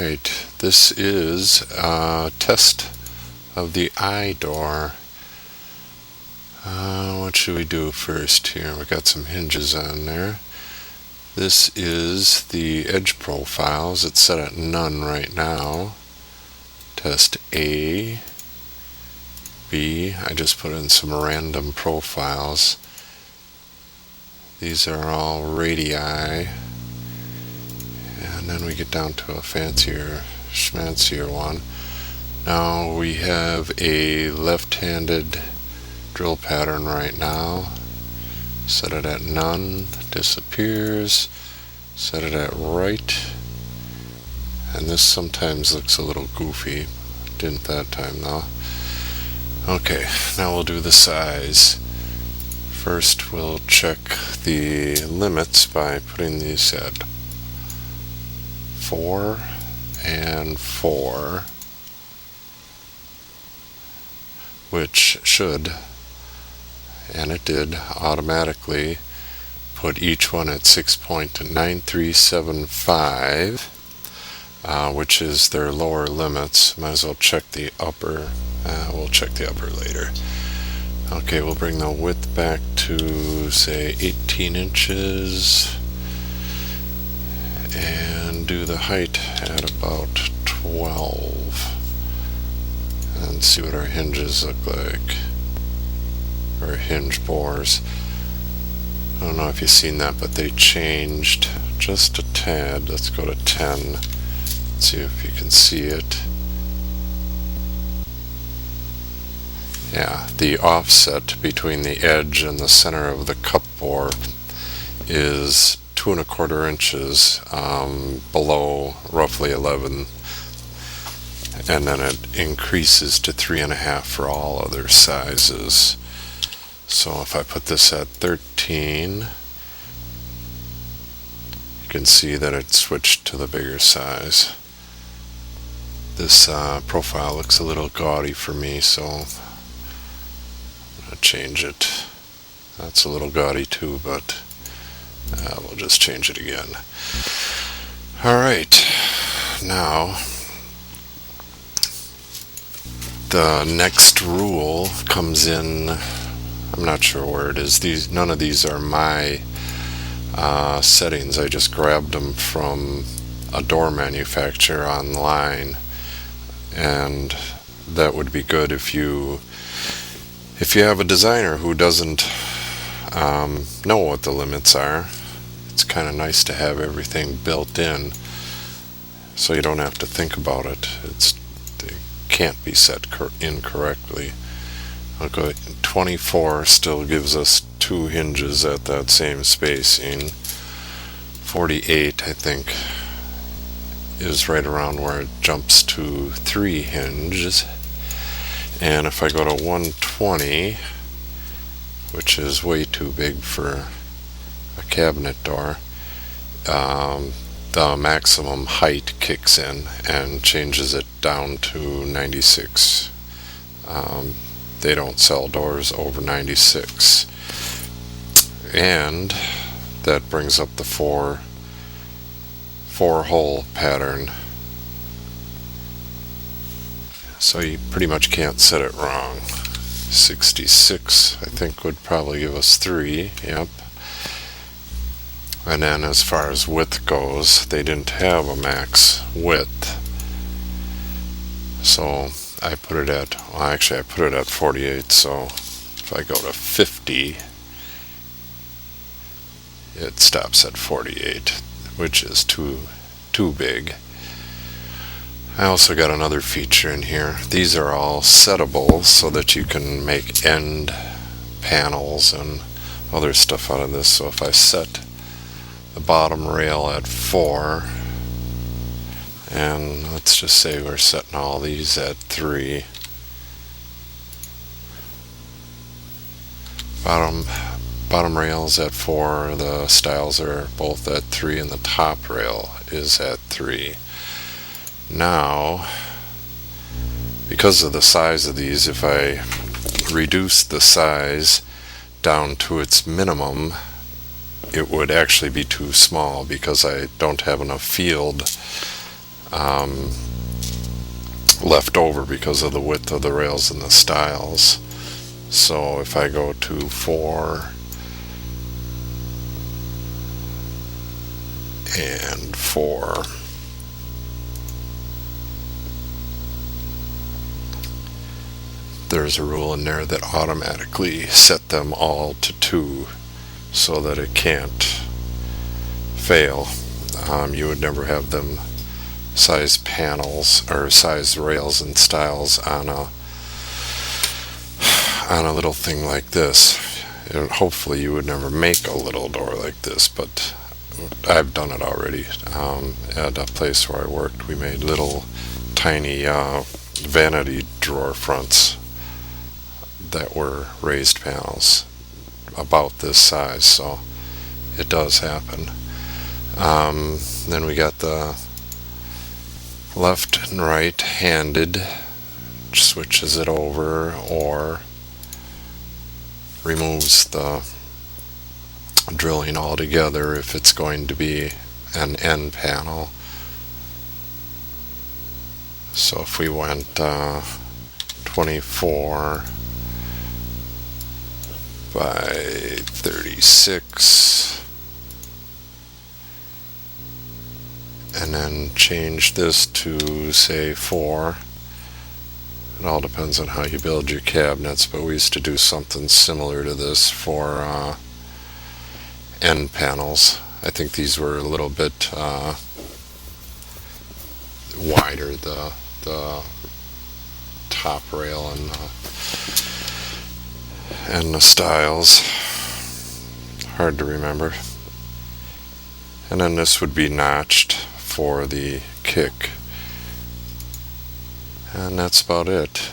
Alright, this is a test of the eye door. What should we do first here? We got some hinges on there. This is the edge profiles. It's set at none right now. Test A, B. I just put in some random profiles. These are all radii. And then we get down to a fancier, schmancier one. Now we have a left-handed drill pattern right now. Set it at none, disappears. Set it at right. And this sometimes looks a little goofy. Didn't that time though. Okay, now we'll do the size. First we'll check the limits by putting these at 4 and 4, which should, and it did, automatically put each one at 6.9375, which is their lower limits. Might as well check the upper. We'll check the upper later. Okay, we'll bring the width back to, say, 18 inches. And do the height at about 12. And see what our hinges look like. Our hinge bores. I don't know if you've seen that, but they changed just a tad. Let's go to 10. Let's see if you can see it. Yeah, the offset between the edge and the center of the cup bore is 2 1/4 inches below roughly 11, and then it increases to 3 1/2 for all other sizes. So if I put this at 13, you can see that it switched to the bigger size. This profile looks a little gaudy for me, so I'm going to change it. That's a little gaudy too, but we'll just change it again. Alright, now the next rule comes in. I'm not sure where it is. None of these are my settings. I just grabbed them from a door manufacturer online, and that would be good if you have a designer who doesn't know what the limits are. It's kind of nice to have everything built in, so you don't have to think about it. They can't be set incorrectly. Okay, 24 still gives us 2 hinges at that same spacing. 48, I think, is right around where it jumps to 3 hinges. And if I go to 120, which is way too big for a cabinet door, the maximum height kicks in and changes it down to 96. They don't sell doors over 96. And that brings up the 4-hole pattern. So you pretty much can't set it wrong. 66, I think, would probably give us 3. Yep. And then as far as width goes, they didn't have a max width. So I put it at, well, actually I put it at 48, so if I go to 50, it stops at 48, which is too big. I also got another feature in here. These are all settable so that you can make end panels and other stuff out of this. So if I set the bottom rail at 4, and let's just say we're setting all these at 3. Bottom rail's at 4, the stiles are both at 3, and the top rail is at 3. Now, because of the size of these, if I reduce the size down to its minimum, it would actually be too small because I don't have enough field left over because of the width of the rails and the stiles. So if I go to 4 and 4, there's a rule in there that automatically set them all to 2 so that it can't fail. You would never have them size panels or size rails and stiles on a little thing like this. And hopefully you would never make a little door like this, but I've done it already. At a place where I worked, we made little tiny vanity drawer fronts that were raised panels about this size, so it does happen. Then we got the left and right handed, which switches it over or removes the drilling altogether if it's going to be an end panel. So if we went 24 by 36 and then change this to say 4. It all depends on how you build your cabinets, but we used to do something similar to this for end panels. I think these were a little bit wider, the top rail and the stiles. Hard to remember. And then this would be notched for the kick. And that's about it.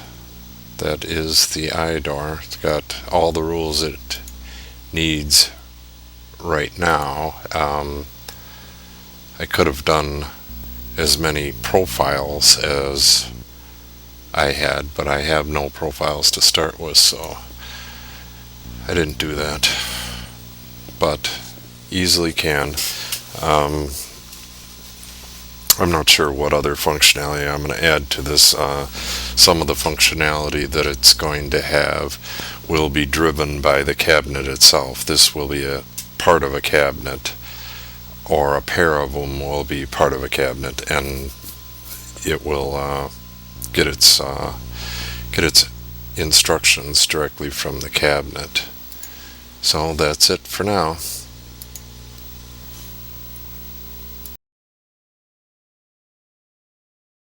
That is the iDoor. It's got all the rules it needs right now. I could have done as many profiles as I had, but I have no profiles to start with, so I didn't do that. But easily can. I'm not sure what other functionality I'm going to add to this. Some of the functionality that it's going to have will be driven by the cabinet itself. This will be a part of a cabinet, or a pair of them will be part of a cabinet, and it will get its instructions directly from the cabinet. So that's it for now.